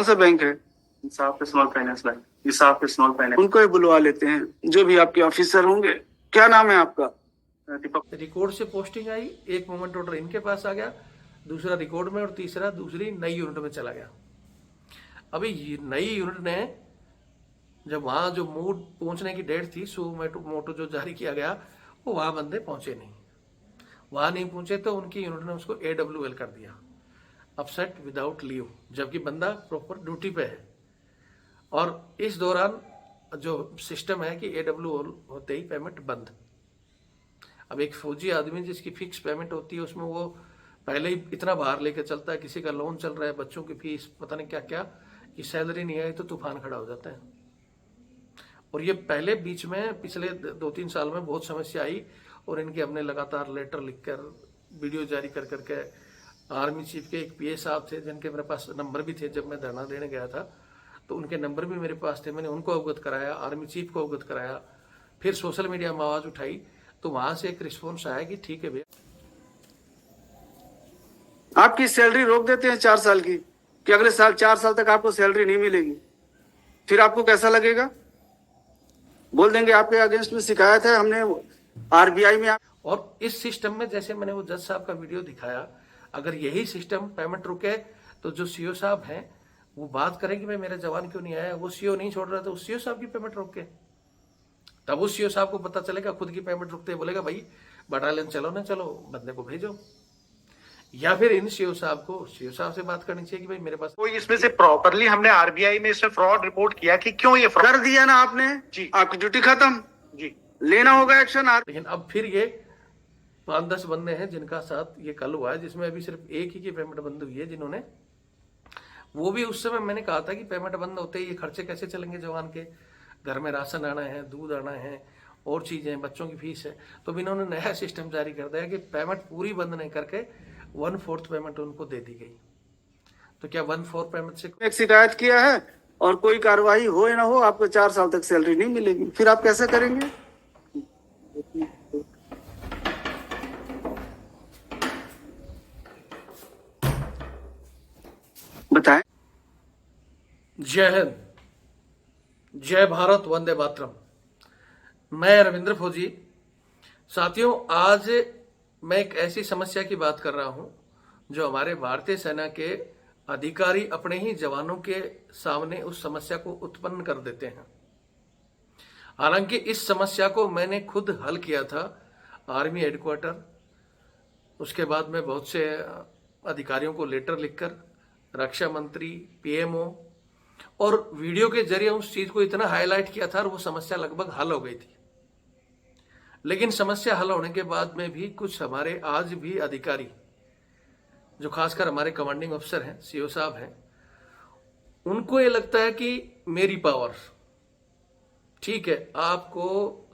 कौन सा बैंक है? इंसाफ स्मॉल फाइनेंस बैंक, इंसाफ स्मॉल फाइनेंस। उनको ही बुलवा लेते हैं, जो भी आपके ऑफिसर होंगे। क्या नाम है आपका? दीपक। रिकॉर्ड से पोस्टिंग आई, एक मोमेंट ऑर्डर इनके पास आ गया, दूसरा रिकॉर्ड में और तीसरा दूसरी नई यूनिट में चला गया। अभी नई यूनिट ने जब वहां जो मूड पहुंचने की डेट थी, सो मोटो जो जारी किया गया, वो वहां बंदे पहुंचे नहीं। वहां नहीं पहुंचे तो उनकी यूनिट ने उसको AWL कर दिया, अपसेट विदाउट लीव, जबकि बंदा प्रॉपर ड्यूटी पे है। और इस दौरान जो सिस्टम है कि AWL होते ही पेमेंट बंद। अब एक फौजी आदमी जिसकी फिक्स पेमेंट होती है, उसमें वो पहले ही इतना बाहर लेके चलता है, किसी का लोन चल रहा है, बच्चों की फीस, पता नहीं क्या क्या, कि सैलरी नहीं आई तो तूफान खड़ा हो जाता है। और ये पहले बीच में पिछले 2-3 साल में बहुत समस्या आई, और इनके हमने लगातार लेटर लिखकर, वीडियो जारी कर करके, आर्मी चीफ के एक PA साहब थे जिनके मेरे पास नंबर भी थे, जब मैं धरना देने गया था तो उनके नंबर भी मेरे पास थे, मैंने उनको अवगत कराया, आर्मी चीफ को अवगत कराया, फिर सोशल मीडिया में आवाज उठाई, तो वहां से एक रिस्पॉन्स आया कि ठीक है भैया। आपकी सैलरी रोक देते हैं 4 साल की, कि अगले साल 4 साल तक आपको सैलरी नहीं मिलेगी, फिर आपको कैसा लगेगा? बोल देंगे आपके अगेंस्ट में शिकायत है, हमने RBI में। और इस सिस्टम में जैसे मैंने वो जज साहब का वीडियो दिखाया, अगर यही सिस्टम पेमेंट रुके तो जो CO साहब हैं वो बात करें कि भाई मेरा जवान क्यों नहीं आया, वो CO नहीं छोड़ रहा, तो उस CO साहब की पेमेंट रोक के, तब उस CO साहब को पता चलेगा, खुद की पेमेंट रुकते बोलेगा भाई बटालियन चलो ना, चलो बंदे को भेजो। या फिर इन CO साहब को CO साहब से बात करनी चाहिए कि भाई मेरे पास तो इसमें से प्रॉपरली हमने RBI में इसमें फ्रॉड रिपोर्ट किया कि क्यों ये फ्रॉड। कर दिया ना आपने जी। आपकी ड्यूटी खत्म जी। लेना होगा एक्शन। लेकिन अब फिर ये 5-10 बंदे हैं जिनका साथ ये कल हुआ है, जिसमें अभी सिर्फ एक ही की पेमेंट बंद हुई है, जिन्होंने, वो भी उस समय मैंने कहा था कि पेमेंट बंद होते ही ये खर्चे कैसे चलेंगे जवान के, घर में राशन आना है, दूध आना है, और चीजें, बच्चों की फीस है। तो भी इन्होंने नया सिस्टम जारी कर दिया कि पेमेंट पूरी बंद नहीं करके 1/4 पेमेंट उनको दे दी गई। तो क्या 1/4 पेमेंट से एक शिकायत किया है और कोई कार्रवाई हो या ना हो, आपको 4 साल तक सैलरी नहीं मिलेगी, फिर आप कैसे करेंगे? बताएं। जय हिंद, जय भारत, वंदे मातरम। मैं रविंद्र फौजी। साथियों, आज मैं एक ऐसी समस्या की बात कर रहा हूं जो हमारे भारतीय सेना के अधिकारी अपने ही जवानों के सामने उस समस्या को उत्पन्न कर देते हैं। हालांकि इस समस्या को मैंने खुद हल किया था आर्मी हेडक्वार्टर, उसके बाद में बहुत से अधिकारियों को लेटर लिखकर, रक्षा मंत्री, PMO, और वीडियो के जरिए उस चीज को इतना हाईलाइट किया था और वो समस्या लगभग हल हो गई थी। लेकिन समस्या हल होने के बाद में भी कुछ हमारे आज भी अधिकारी, जो खासकर हमारे कमांडिंग अफसर हैं, CO साहब हैं, उनको ये लगता है कि मेरी पावर ठीक है, आपको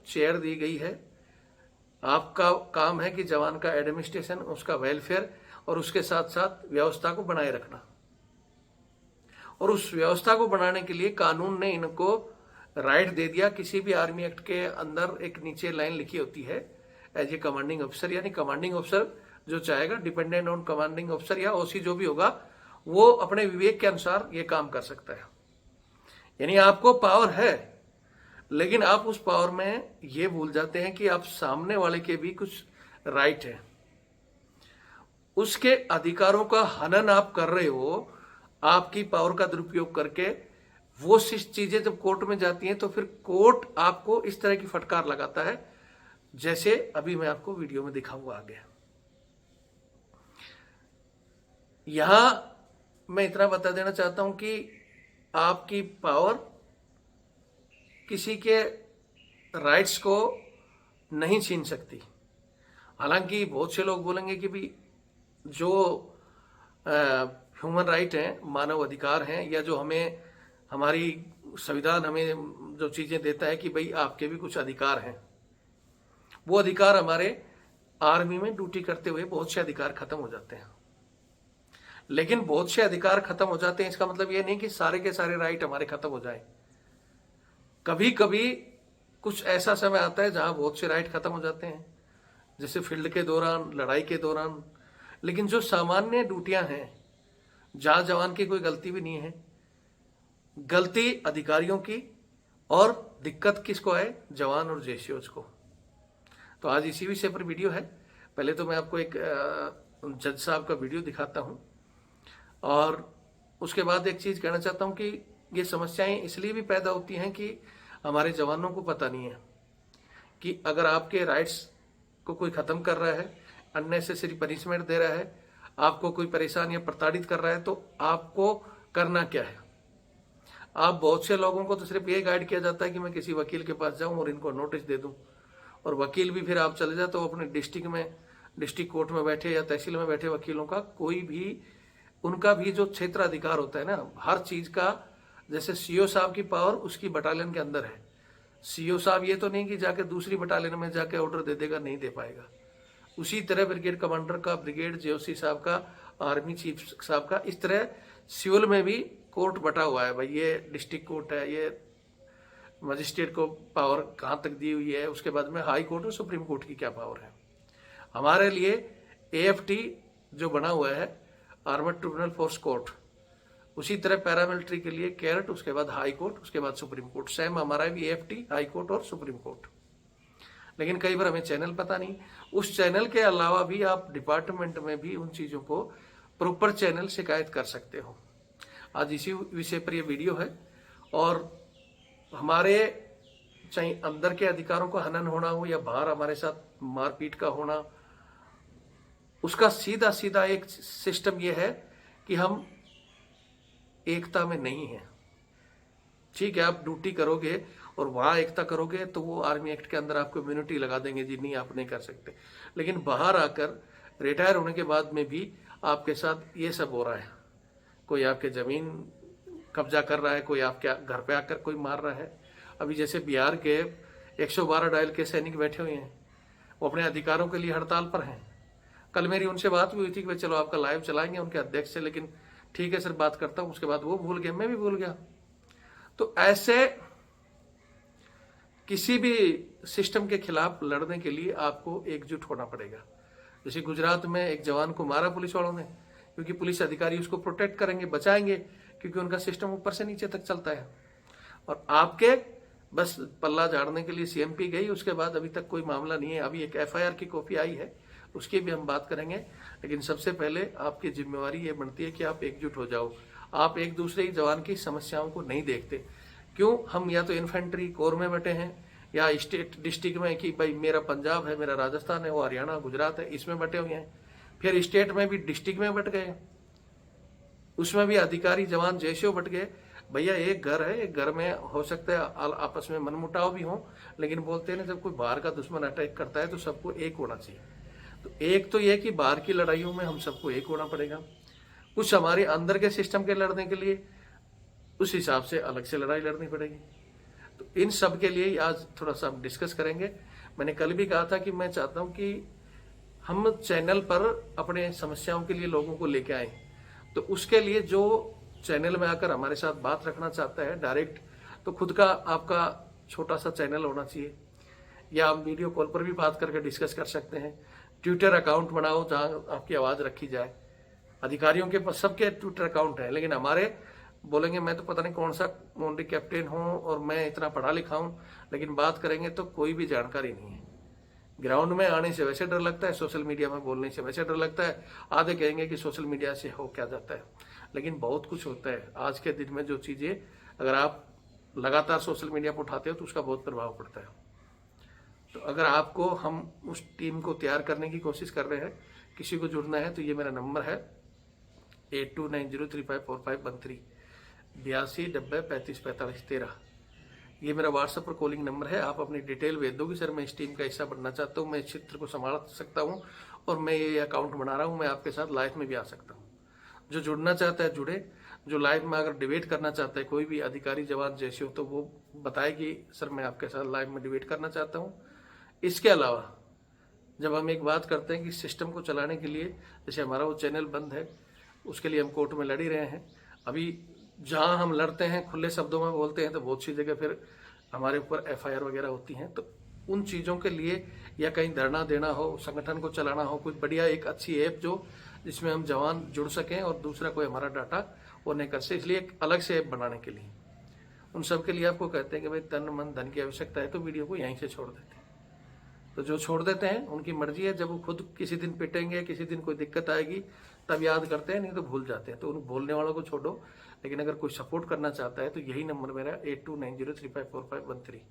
चेयर दी गई है, आपका काम है कि जवान का एडमिनिस्ट्रेशन, उसका वेलफेयर और उसके साथ साथ व्यवस्था को बनाए रखना। और उस व्यवस्था को बनाने के लिए कानून ने इनको राइट दे दिया। किसी भी आर्मी एक्ट के अंदर एक नीचे लाइन लिखी होती है, एज ए कमांडिंग अफसर, यानी कमांडिंग अफसर जो चाहेगा, डिपेंडेंट ऑन कमांडिंग अफसर या OC जो भी होगा, वो अपने विवेक के अनुसार ये काम कर सकता है। यानी आपको पावर है, लेकिन आप उस पावर में ये भूल जाते हैं कि आप सामने वाले के भी कुछ राइट है, उसके अधिकारों का हनन आप कर रहे हो, आपकी पावर का दुरुपयोग करके। वो चीजें जब कोर्ट में जाती हैं तो फिर कोर्ट आपको इस तरह की फटकार लगाता है, जैसे अभी मैं आपको वीडियो में दिखाऊंगा आगे। यहां मैं इतना बता देना चाहता हूं कि आपकी पावर किसी के राइट्स को नहीं छीन सकती। हालांकि बहुत से लोग बोलेंगे कि भी जो ह्यूमन राइट हैं, मानव अधिकार हैं, या जो हमें हमारी संविधान हमें जो चीजें देता है कि भाई आपके भी कुछ अधिकार हैं, वो अधिकार हमारे आर्मी में ड्यूटी करते हुए बहुत से अधिकार खत्म हो जाते हैं। लेकिन बहुत से अधिकार खत्म हो जाते हैं, इसका मतलब ये नहीं कि सारे के सारे राइट हमारे खत्म हो जाए। कभी कभी कुछ ऐसा समय आता है जहां बहुत से राइट खत्म हो जाते हैं, जैसे फील्ड के दौरान, लड़ाई के दौरान। लेकिन जो सामान्य ड्यूटियां हैं, जहां जवान की कोई गलती भी नहीं है, गलती अधिकारियों की और दिक्कत किसको है, जवान और जेसीओज को। तो आज इसी विषय पर वीडियो है। पहले तो मैं आपको एक जज साहब का वीडियो दिखाता हूं और उसके बाद एक चीज कहना चाहता हूं कि ये समस्याएं इसलिए भी पैदा होती हैं कि हमारे जवानों को पता नहीं है कि अगर आपके राइट्स को कोई खत्म कर रहा है, अननेसेसरी पनिशमेंट दे रहा है, आपको कोई परेशान या प्रताड़ित कर रहा है, तो आपको करना क्या है। आप बहुत से लोगों को तो सिर्फ ये गाइड किया जाता है कि मैं किसी वकील के पास जाऊं और इनको नोटिस दे दूं, और वकील भी फिर आप चले जाए तो अपने डिस्ट्रिक्ट कोर्ट में बैठे या तहसील में बैठे वकीलों का कोई भी, उनका भी जो क्षेत्राधिकार होता है ना हर चीज का, जैसे सीओ साहब की पावर उसकी बटालियन के अंदर है। सीओ साहब ये तो नहीं कि जाके दूसरी बटालियन में जाके ऑर्डर दे देगा, नहीं दे पाएगा। उसी तरह ब्रिगेड कमांडर का, ब्रिगेड जेओसी साहब का, आर्मी चीफ साहब का, इस तरह सिविल में भी कोर्ट बटा हुआ है। भाई ये डिस्ट्रिक्ट कोर्ट है, ये मजिस्ट्रेट को पावर कहाँ तक दी हुई है, उसके बाद में हाई कोर्ट और सुप्रीम कोर्ट की क्या पावर है। हमारे लिए AFT जो बना हुआ है, आर्मर्ड ट्रिब्यूनल फोर्स कोर्ट, उसी तरह पैरामिलिट्री के लिए कैरेट, उसके बाद हाई कोर्ट, उसके बाद सुप्रीम कोर्ट। सेम हमारा भी AFT, हाई कोर्ट और सुप्रीम कोर्ट। लेकिन कई बार हमें चैनल पता नहीं, उस चैनल के अलावा भी आप डिपार्टमेंट में भी उन चीजों को प्रॉपर चैनल शिकायत कर सकते हो। आज इसी विषय पर यह वीडियो है। और हमारे चाहे अंदर के अधिकारों का हनन होना हो या बाहर हमारे साथ मारपीट का होना, उसका सीधा सीधा एक सिस्टम यह है कि हम एकता में नहीं है। ठीक है, आप ड्यूटी करोगे और वहां एकता करोगे तो वो आर्मी एक्ट के अंदर आपको इम्यूनिटी लगा देंगे जी, नहीं आप नहीं कर सकते। लेकिन बाहर आकर रिटायर होने के बाद में भी आपके साथ ये सब हो रहा है। कोई आपके जमीन कब्जा कर रहा है, कोई आपके घर पे आकर कोई मार रहा है। अभी जैसे बिहार के 112 डायल के सैनिक बैठे हुए हैं, वो अपने अधिकारों के लिए हड़ताल पर हैं। कल मेरी उनसे बात भी हुई थी कि चलो आपका लाइव चलाएंगे उनके अध्यक्ष से, लेकिन ठीक है सर बात करता हूं। उसके बाद वो भूल गए, मैं भी भूल गया। तो ऐसे किसी भी सिस्टम के खिलाफ लड़ने के लिए आपको एकजुट होना पड़ेगा। जैसे गुजरात में एक जवान को मारा पुलिस वालों ने, क्योंकि पुलिस अधिकारी उसको प्रोटेक्ट करेंगे, बचाएंगे, क्योंकि उनका सिस्टम ऊपर से नीचे तक चलता है। और आपके बस पल्ला झाड़ने के लिए CMP गई, उसके बाद अभी तक कोई मामला नहीं है। अभी एक FIR की कॉपी आई है, उसकी भी हम बात करेंगे। लेकिन सबसे पहले आपकी जिम्मेवारी ये बनती है कि आप एकजुट हो जाओ। आप एक दूसरे जवान की समस्याओं को नहीं देखते। क्यों? हम या तो इन्फेंट्री कोर में बैठे हैं या स्टेट डिस्ट्रिक्ट में कि भाई मेरा पंजाब है, मेरा राजस्थान है, वो हरियाणा गुजरात है, इसमें बैठे हुए हैं। फिर स्टेट में भी डिस्ट्रिक्ट में बट गए, उसमें भी अधिकारी जवान जैसे बट गए। भैया एक घर है, एक घर में हो सकता है आपस में मनमुटाव भी हो, लेकिन बोलते हैं ना जब कोई बाहर का दुश्मन अटैक करता है तो सबको एक होना चाहिए। तो एक तो यह कि बाहर की लड़ाइयों में हम सबको एक होना पड़ेगा। कुछ हमारे अंदर के सिस्टम के लड़ने के लिए उस हिसाब से अलग से लड़ाई लड़नी पड़ेगी। तो इन सब के लिए आज थोड़ा सा हम डिस्कस करेंगे। मैंने कल भी कहा था कि मैं चाहता हूं कि हम चैनल पर अपने समस्याओं के लिए लोगों को लेके आए। तो उसके लिए जो चैनल में आकर हमारे साथ बात रखना चाहता है डायरेक्ट, तो खुद का आपका छोटा सा चैनल होना चाहिए, या हम वीडियो कॉल पर भी बात करके डिस्कस कर सकते हैं। ट्विटर अकाउंट बनाओ जहां आपकी आवाज रखी जाए। अधिकारियों के पास सबके ट्विटर अकाउंट है, लेकिन हमारे बोलेंगे मैं तो पता नहीं कौन सा मोंडी कैप्टन हूं और मैं इतना पढ़ा लिखा हूं, लेकिन बात करेंगे तो कोई भी जानकारी नहीं है। ग्राउंड में आने से वैसे डर लगता है, सोशल मीडिया में बोलने से वैसे डर लगता है। आधे कहेंगे कि सोशल मीडिया से हो क्या जाता है, लेकिन बहुत कुछ होता है। आज के दिन में जो चीजें अगर आप लगातार सोशल मीडिया पर उठाते हो तो उसका बहुत प्रभाव पड़ता है। तो अगर आपको हम उस टीम को तैयार करने की कोशिश कर रहे हैं, किसी को जुड़ना है तो ये मेरा नंबर है 8290354513 8290354513। ये मेरा व्हाट्सएप पर कॉलिंग नंबर है। आप अपनी डिटेल भेज दो कि सर मैं इस टीम का हिस्सा बनना चाहता हूँ, मैं इस क्षेत्र को संभाल सकता हूँ और मैं ये अकाउंट बना रहा हूँ, मैं आपके साथ लाइव में भी आ सकता हूँ। जो जुड़ना चाहता है जुड़े, जो लाइव में अगर डिबेट करना चाहता है कोई भी अधिकारी जवान जैसे हो तो वो बताए कि सर मैं आपके साथ लाइव में डिबेट करना चाहता हूँ। इसके अलावा जब हम एक बात करते हैं कि सिस्टम को चलाने के लिए, जैसे हमारा वो चैनल बंद है, उसके लिए हम कोर्ट में लड़ ही रहे हैं। अभी जहां हम लड़ते हैं, खुले शब्दों में बोलते हैं, तो बहुत सी जगह फिर हमारे ऊपर FIR वगैरह होती हैं। तो उन चीज़ों के लिए या कहीं धरना देना हो, संगठन को चलाना हो, कुछ बढ़िया एक अच्छी ऐप जो जिसमें हम जवान जुड़ सकें और दूसरा कोई हमारा डाटा वो नहीं कर सके, इसलिए एक अलग से ऐप बनाने के लिए उन सब के लिए आपको कहते हैं कि भाई तन मन धन की आवश्यकता है तो वीडियो को यहीं से छोड़ देते हैं। तो जो छोड़ देते हैं उनकी मर्जी है, जब वो खुद किसी दिन पिटेंगे, किसी दिन कोई दिक्कत आएगी तब याद करते हैं, नहीं तो भूल जाते हैं। तो उन बोलने वालों को छोड़ो, लेकिन अगर कोई सपोर्ट करना चाहता है तो यही नंबर मेरा 8290354513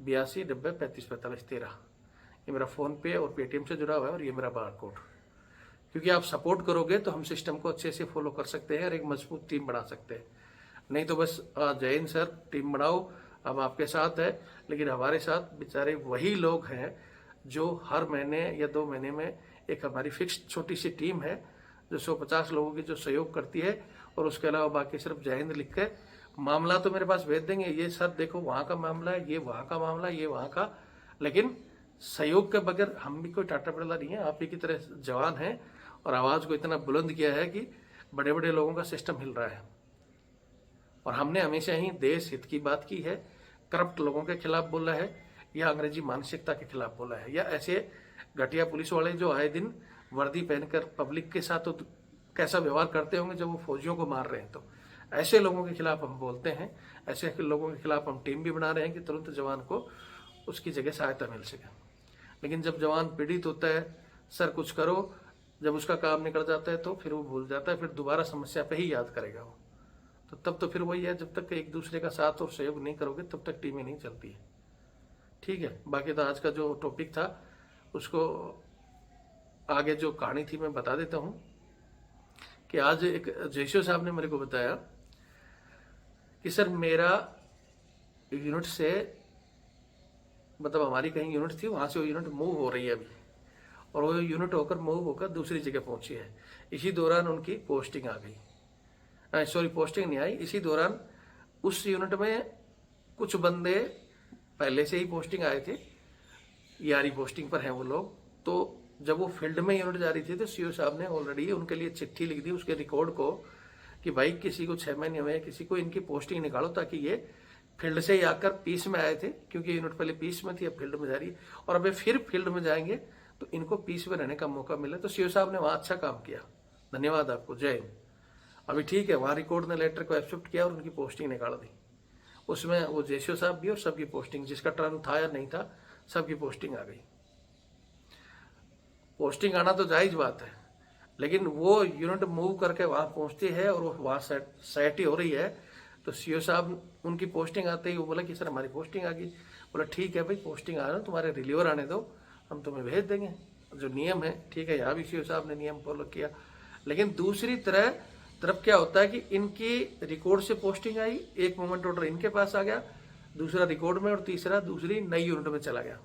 8290354513 ये मेरा फ़ोन पे और पेटीएम से जुड़ा हुआ है और ये मेरा बार कोड। क्योंकि आप सपोर्ट करोगे तो हम सिस्टम को अच्छे से फॉलो कर सकते हैं और एक मजबूत टीम बना सकते हैं। नहीं तो बस जय हिंद सर, टीम बनाओ, हम आपके साथ है, लेकिन हमारे साथ बेचारे वही लोग हैं जो हर महीने या 2 महीने में एक हमारी फिक्स छोटी सी टीम है जो 150 लोगों की जो सहयोग करती है, और उसके अलावा बाकी सिर्फ जय हिंद लिख के मामला तो मेरे पास भेज देंगे, ये सर देखो वहाँ का मामला है, ये वहाँ का मामला है, ये वहाँ का, लेकिन सहयोग के बगैर हम भी कोई टाटा बिरला नहीं है, आप ही की तरह जवान हैं और आवाज़ को इतना बुलंद किया है कि बड़े बड़े लोगों का सिस्टम हिल रहा है। और हमने हमेशा ही देश हित की बात की है, करप्ट लोगों के खिलाफ बोला है, या अंग्रेजी मानसिकता के खिलाफ बोला है, या ऐसे घटिया पुलिस वाले जो आए दिन वर्दी पहनकर पब्लिक के साथ तो कैसा व्यवहार करते होंगे जब वो फौजियों को मार रहे हैं। तो ऐसे लोगों के खिलाफ हम बोलते हैं, ऐसे लोगों के खिलाफ हम टीम भी बना रहे हैं कि तुरंत जवान को उसकी जगह सहायता मिल सके। लेकिन जब जवान पीड़ित होता है, सर कुछ करो, जब उसका काम निकल जाता है तो फिर वो भूल जाता है, फिर दोबारा समस्या पे ही याद करेगा वो। तो तब तो फिर वही है, जब तक एक दूसरे का साथ और सहयोग नहीं करोगे तब तक टीमें नहीं चलती है। ठीक है, बाकी तो आज का जो टॉपिक था उसको आगे जो कहानी थी मैं बता देता हूँ कि आज एक जयशो साहब ने मेरे को बताया कि सर मेरा यूनिट से, मतलब हमारी कहीं यूनिट थी, वहाँ से वो यूनिट मूव हो रही है अभी, और वो यूनिट होकर मूव होकर दूसरी जगह पहुंची है। इसी दौरान उनकी पोस्टिंग आ गई, सॉरी पोस्टिंग नहीं आई, इसी दौरान उस यूनिट में कुछ बंदे पहले से ही पोस्टिंग आए थे, यारी पोस्टिंग पर हैं वो लोग। तो जब वो फील्ड में यूनिट जा रही थी तो सीओ साहब ने ऑलरेडी उनके लिए चिट्ठी लिख दी उसके रिकॉर्ड को कि भाई किसी को 6 महीने हुए, किसी को इनकी पोस्टिंग निकालो, ताकि ये फील्ड से ही आकर पीस में आए थे, क्योंकि यूनिट पहले पीस में थी, अब फील्ड में जा रही है, और अब फिर फील्ड में जाएंगे तो इनको पीस में रहने का मौका मिले। तो सीओ साहब ने वहाँ अच्छा काम किया, धन्यवाद आपको, जय हिंद। अभी ठीक है, वहाँ रिकॉर्ड ने लेटर को एक्सेप्ट किया और उनकी पोस्टिंग निकाल दी। उसमें वो जयशो साहब भी और सबकी पोस्टिंग, जिसका टर्न था या नहीं था, सबकी पोस्टिंग आ गई। पोस्टिंग आना तो जायज बात है, लेकिन वो यूनिट मूव करके वहाँ पहुँचती है और वो वहाँ सेट ही हो रही है। तो सीओ साहब उनकी पोस्टिंग आते ही वो बोला कि सर हमारी पोस्टिंग आ गई। बोला ठीक है भाई, पोस्टिंग आ रहा है, तुम्हारे रिलीवर आने दो, हम तुम्हें भेज देंगे, जो नियम है। ठीक है, यहाँ भी सीओ साहब ने नियम फॉलो किया। लेकिन दूसरी तरफ क्या होता है कि इनकी रिकॉर्ड से पोस्टिंग आई, एक मूवमेंट ऑर्डर इनके पास आ गया, दूसरा रिकॉर्ड में, और तीसरा दूसरी नई यूनिट में चला गया।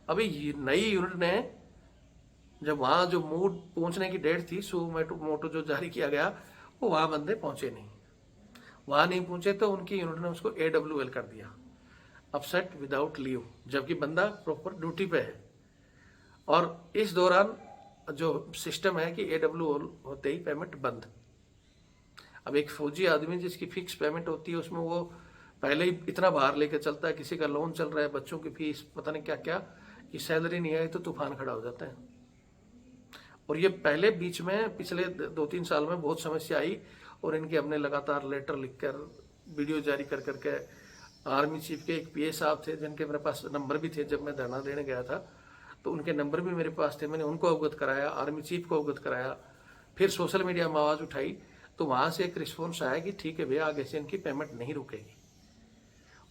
अभी नई यूनिट ने जब वहाँ जो मूड पहुँचने की डेट थी, सो मोटो जो जारी किया गया, वो वहाँ बंदे पहुँचे नहीं, वहाँ नहीं पहुँचे, तो उनकी यूनिट ने उसको AWL कर दिया, अपसेट विदाउट लीव, जबकि बंदा प्रॉपर ड्यूटी पे है। और इस दौरान जो सिस्टम है कि AWL होते ही पेमेंट बंद। अब एक फौजी आदमी जिसकी फिक्स पेमेंट होती है, उसमें वो पहले ही इतना बाहर लेके चलता है, किसी का लोन चल रहा है, बच्चों की फीस, पता नहीं क्या क्या, कि सैलरी नहीं आई तो तूफान खड़ा हो जाता है। और ये पहले बीच में पिछले 2-3 साल में बहुत समस्या आई, और इनके हमने लगातार लेटर लिखकर, वीडियो जारी कर करके, आर्मी चीफ के एक PA साहब थे जिनके मेरे पास नंबर भी थे, जब मैं धरना देने गया था तो उनके नंबर भी मेरे पास थे, मैंने उनको अवगत कराया, आर्मी चीफ को अवगत कराया, फिर सोशल मीडिया में आवाज़ उठाई, तो वहाँ से एक रिस्पॉन्स आया कि ठीक है भैया, आगे से इनकी पेमेंट नहीं रुकेगी।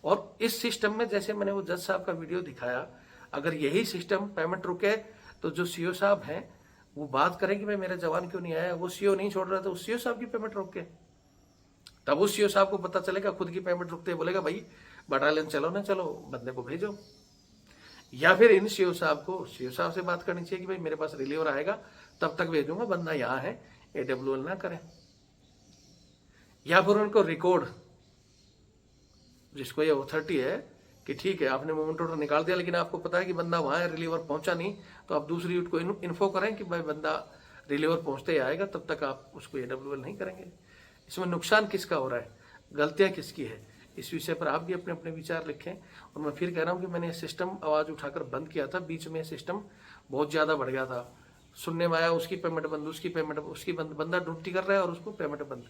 और इस सिस्टम में, जैसे मैंने वो जज साहब का वीडियो दिखाया, अगर यही सिस्टम पेमेंट रुके तो जो CO साहब हैं वो बात करें कि भाई मेरा जवान क्यों नहीं आया, वो CO नहीं छोड़ रहा, तो उस CO साहब की पेमेंट रोक के, तब उस CO साहब को पता चलेगा, खुद की पेमेंट रुकते बोलेगा भाई बटालियन चलो ना, चलो बंदे को भेजो। या फिर इन CO साहब को CO साहब से बात करनी चाहिए कि भाई मेरे पास रिलीवर आएगा तब तक भेजूंगा, बंदा यहाँ है, AWL ना करें। या फिर उनको रिकॉर्ड, जिसको ये अथॉरिटी है कि ठीक है आपने मूवमेंट ऑर्डर निकाल दिया, लेकिन आपको पता है कि बंदा वहाँ है, रिलीवर पहुंचा नहीं, तो आप दूसरी यूनिट को इन्फो करें कि भाई बंदा रिलीवर पहुंचते ही आएगा, तब तक आप उसको AWL नहीं करेंगे। इसमें नुकसान किसका हो रहा है, गलतियां किसकी है, इस विषय पर आप भी अपने अपने विचार लिखें। और मैं फिर कह रहा हूँ कि मैंने सिस्टम आवाज़ उठाकर बंद किया था, बीच में सिस्टम बहुत ज़्यादा बढ़ गया था, सुनने में आया उसकी पेमेंट बंद, उसकी पेमेंट, उसकी बंद, बंदा ड्यूटी कर रहा है और उसको पेमेंट बंद।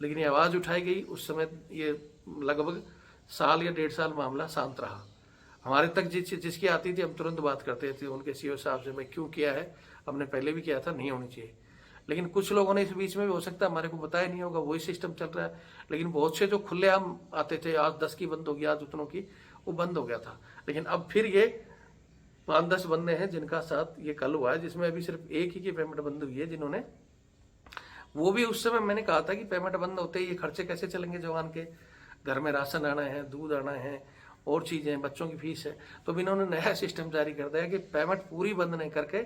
लेकिन ये आवाज़ उठाई गई उस समय, ये लगभग साल या 1.5 साल मामला शांत रहा। हमारे तक जिसकी आती थी हम तुरंत बात करते थे उनके सीईओ साहब से, मैं क्यों किया है, हमने पहले भी किया था, नहीं होनी चाहिए। लेकिन कुछ लोगों ने इस बीच में भी हो सकता है हमारे को बताया नहीं होगा, वही सिस्टम चल रहा है। लेकिन बहुत से जो खुलेआम आते थे, आज 10 की बंद हो गई, आज उतनों की, वो बंद हो गया था। लेकिन अब फिर ये 5-10 बंदे हैं जिनका साथ ये कल हुआ है, जिसमें अभी सिर्फ एक ही की पेमेंट बंद हुई है, जिन्होंने, वो भी उस समय मैंने कहा था कि पेमेंट बंद होते ही ये खर्चे कैसे चलेंगे जवान के, घर में राशन आना है, दूध आना है, और चीजें हैं, बच्चों की फीस है। तो भी इन्होंने नया सिस्टम जारी कर दिया कि पेमेंट पूरी बंद नहीं करके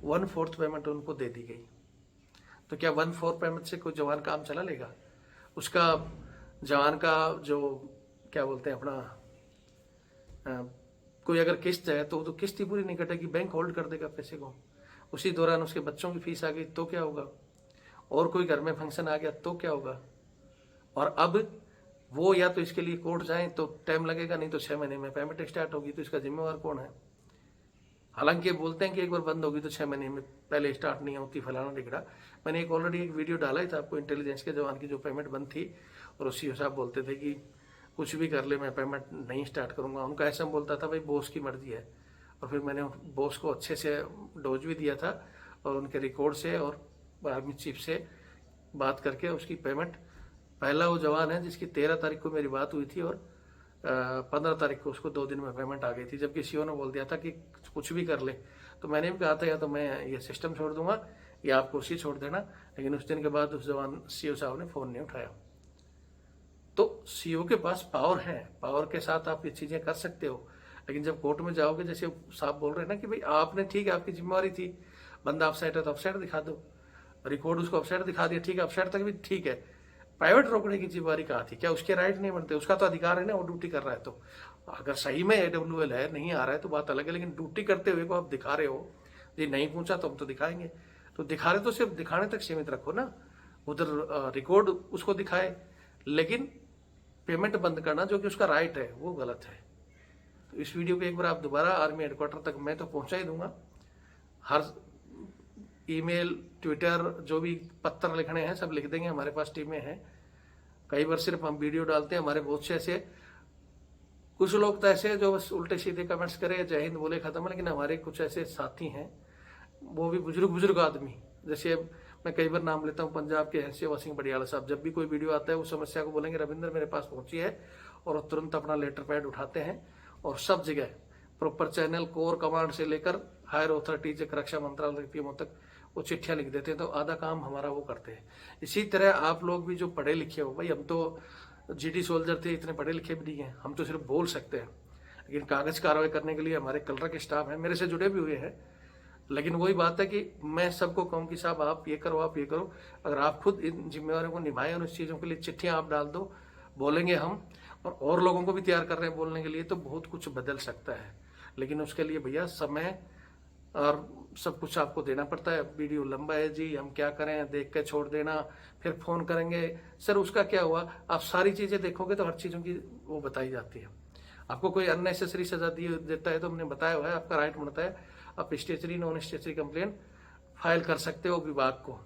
1/4 पेमेंट उनको दे दी गई। तो क्या 1/4 पेमेंट से कोई जवान काम चला लेगा? उसका जवान का जो क्या बोलते हैं अपना कोई अगर किस्त है तो किस्त ही पूरी नहीं कटेगी, बैंक होल्ड कर देगा पैसे को। उसी दौरान उसके बच्चों की फीस आ गई तो क्या होगा, और कोई घर में फंक्शन आ गया तो क्या होगा। और अब वो या तो इसके लिए कोर्ट जाएं तो टाइम लगेगा, नहीं तो 6 महीने में पेमेंट स्टार्ट होगी। तो इसका जिम्मेवार कौन है? हालांकि बोलते हैं कि एक बार बंद होगी तो 6 महीने में पहले स्टार्ट नहीं होती, फलाना टिकड़ा। मैंने ऑलरेडी एक वीडियो डाला ही था आपको, इंटेलिजेंस के जवान की जो पेमेंट बंद थी, और उसी साहब बोलते थे कि कुछ भी कर ले मैं पेमेंट नहीं स्टार्ट करूंगा। उनका ऐसा बोलता था भाई बॉस की मर्जी है। और फिर मैंने बॉस को अच्छे से डोज भी दिया था, और उनके रिकॉर्ड से और आर्मी चीफ से बात करके उसकी पेमेंट, पहला वो जवान है जिसकी 13 तारीख को मेरी बात हुई थी, और 15 तारीख को उसको 2 दिन में पेमेंट आ गई थी, जबकि सीओ ने बोल दिया था कि कुछ भी कर ले। तो मैंने भी कहा था या तो मैं ये सिस्टम छोड़ दूंगा या आप कुर्सी छोड़ देना। लेकिन उस दिन के बाद उस जवान सीओ साहब ने फोन नहीं उठाया। तो सीओ के पास पावर है, पावर के साथ आप ये चीजें कर सकते हो। लेकिन जब कोर्ट में जाओगे, जैसे साहब बोल रहे हैं ना कि भाई आपने, ठीक है आपकी जिम्मेवारी थी, बंदा अपसाइड है तो अपसाइड दिखा दो, रिकॉर्ड उसको अपसाइड दिखा दिया, ठीक है, अपसाइड तक भी ठीक है। प्राइवेट रोकने की जिम्मेवारी कहा थी, क्या उसके राइट नहीं बनते? उसका तो अधिकार है ना, वो ड्यूटी कर रहा है। तो अगर सही में AWL है, नहीं आ रहा है तो बात अलग है, लेकिन ड्यूटी करते हुए को आप दिखा रहे हो, ये नहीं पूछा तो हम तो दिखाएंगे। तो दिखा रहे तो सिर्फ दिखाने तक सीमित रखो ना, उधर रिकॉर्ड उसको दिखाए, लेकिन पेमेंट बंद करना जो कि उसका राइट है वो गलत है। तो इस वीडियो को एक बार आप दोबारा आर्मी हेडक्वार्टर तक मैं तो पहुंचा ही दूंगा, हर ईमेल, ट्विटर, जो भी पत्र लिखने हैं सब लिख देंगे, हमारे पास टीमें हैं। कई बार सिर्फ हम वीडियो डालते हैं, हमारे बहुत से ऐसे, कुछ लोग तो ऐसे जो बस उल्टे सीधे कमेंट्स करे, जय हिंद बोले खत्म। लेकिन हमारे कुछ ऐसे साथी हैं, वो भी बुजुर्ग आदमी, जैसे मैं कई बार नाम लेता हूँ पंजाब के हंसिया सिंह बडियाला साहब, जब भी कोई वीडियो आता है उस समस्या को बोलेंगे रविंद्र मेरे पास पहुंची है, और तुरंत अपना लेटर पैड उठाते हैं और सब जगह प्रॉपर चैनल, कोर कमांड से लेकर हायर अथॉरिटीज, रक्षा मंत्रालय टीमों तक वो चिट्ठियां लिख देते हैं। तो आधा काम हमारा वो करते हैं। इसी तरह आप लोग भी जो पढ़े लिखे हो, भाई हम तो GD सोल्जर थे, इतने पढ़े लिखे भी नहीं है, हम तो सिर्फ बोल सकते हैं। लेकिन कागज कार्रवाई करने के लिए हमारे कलर के स्टाफ है, मेरे से जुड़े भी हुए हैं। लेकिन वही बात है कि मैं सबको कहूँ कि साहब आप ये करो, आप ये करो। अगर आप खुद इन जिम्मेवारियों को निभाएं और इस चीज़ों के लिए चिट्ठियाँ आप डाल दो, बोलेंगे हम, और लोगों को भी तैयार कर रहे हैं बोलने के लिए, तो बहुत कुछ बदल सकता है। लेकिन उसके लिए भैया समय और सब कुछ आपको देना पड़ता है। वीडियो लंबा है जी, हम क्या करें, देख के छोड़ देना, फिर फोन करेंगे सर उसका क्या हुआ। आप सारी चीजें देखोगे तो हर चीजों की वो बताई जाती है। आपको कोई अननेसेसरी सजा देता है तो हमने बताया हुआ है, आपका राइट बनता है, आप statutory non statutory complaint file कर सकते हो विभाग को।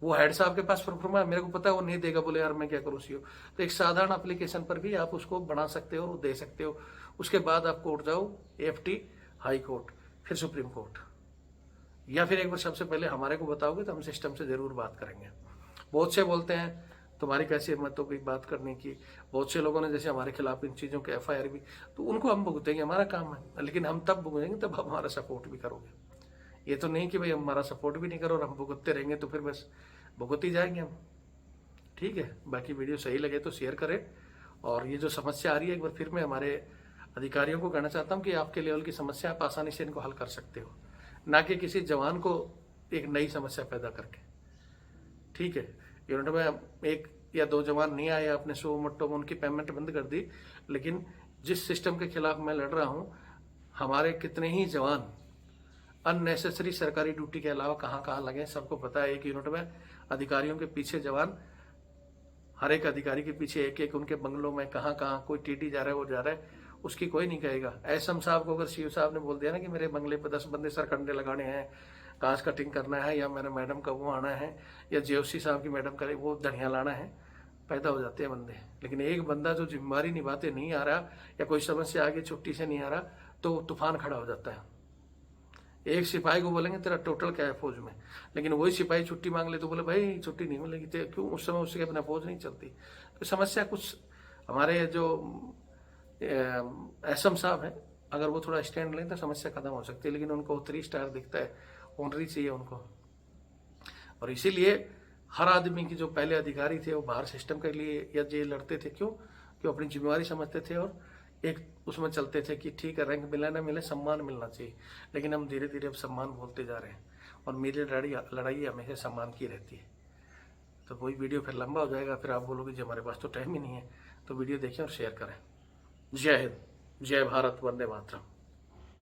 वो हेड साहब के पास प्रोफार्मा है, मेरे को पता है वो नहीं देगा, बोले यार मैं क्या करूँ सीओ। तो एक साधारण एप्लीकेशन पर भी आप उसको बना सकते हो और दे सकते हो। उसके बाद आप कोर्ट जाओ, AFT, हाई कोर्ट, फिर सुप्रीम कोर्ट, या फिर एक बार सबसे पहले हमारे को बताओगे तो हम सिस्टम से जरूर बात करेंगे। बहुत से बोलते हैं तुम्हारी कैसी हिम्मत हो गई बात करने की। बहुत से लोगों ने जैसे हमारे खिलाफ इन चीज़ों के FIR भी, तो उनको हम भुगतेंगे, हमारा काम है। लेकिन हम तब भुगतेंगे तब आप हमारा सपोर्ट भी करोगे। ये तो नहीं कि भाई हमारा सपोर्ट भी नहीं करो और हम भुगतते रहेंगे, तो फिर बस भुगत ही जाएंगे हम। ठीक है, बाकी वीडियो सही लगे तो शेयर करें। और ये जो समस्या आ रही है, एक बार फिर मैं हमारे अधिकारियों को कहना चाहता हूँ कि आपके लेवल की समस्या आप आसानी से इनको हल कर सकते हो, ना कि किसी जवान को एक नई समस्या पैदा करके। ठीक है, यूनिट में 1 या 2 जवान नहीं आए, आपने सो मट्टों में उनकी पेमेंट बंद कर दी। लेकिन जिस सिस्टम के खिलाफ मैं लड़ रहा हूँ, हमारे कितने ही जवान अननेसेसरी सरकारी ड्यूटी के अलावा कहाँ कहाँ लगे, सबको पता है। एक यूनिट में अधिकारियों के पीछे जवान, हर एक अधिकारी के पीछे एक एक उनके बंगलों में कहाँ कहाँ कोई TT जा रहा है, वो जा रहा है, उसकी कोई नहीं कहेगा। एसएम साहब को अगर सीओ साहब ने बोल दिया ना कि मेरे बंगले पर 10 बंदे सरकंडे लगाने हैं, काज कटिंग करना है, या मेरे मैडम का वो आना है, या जेओसी साहब की मैडम का वो धनिया लाना है, पैदा हो जाते हैं बंदे। लेकिन एक बंदा जो जिम्मेवारी निभाते नहीं आ रहा, या कोई समस्या आगे छुट्टी से नहीं आ रहा, तो तूफान खड़ा हो जाता है। एक सिपाही को बोलेंगे तेरा टोटल क्या है फौज में, लेकिन वही सिपाही छुट्टी मांग ले तो बोले भाई छुट्टी नहीं मिलेगी, तो क्यों? उस समय उसके अपना फौज नहीं चलती। तो समस्या कुछ हमारे जो एसएम साहब हैं, अगर वो थोड़ा स्टैंड लें तो समस्या खत्म हो सकती है, लेकिन उनको 3 स्टार दिखता है, ऑनरी चाहिए उनको। और इसीलिए हर आदमी की जो पहले अधिकारी थे वो बाहर सिस्टम के लिए या जेल लड़ते थे, क्यों? अपनी जिम्मेवारी समझते थे और एक उसमें चलते थे कि ठीक है रैंक मिले ना मिले सम्मान मिलना चाहिए। लेकिन हम धीरे धीरे अब सम्मान बोलते जा रहे हैं, और मेरी लड़ाई हमेशा सम्मान की रहती है। तो वही वीडियो फिर लंबा हो जाएगा, फिर आप बोलोगे जी हमारे पास तो टाइम ही नहीं है। तो वीडियो देखें और शेयर करें। जय हिंद, जय भारत, वंदे मातरम।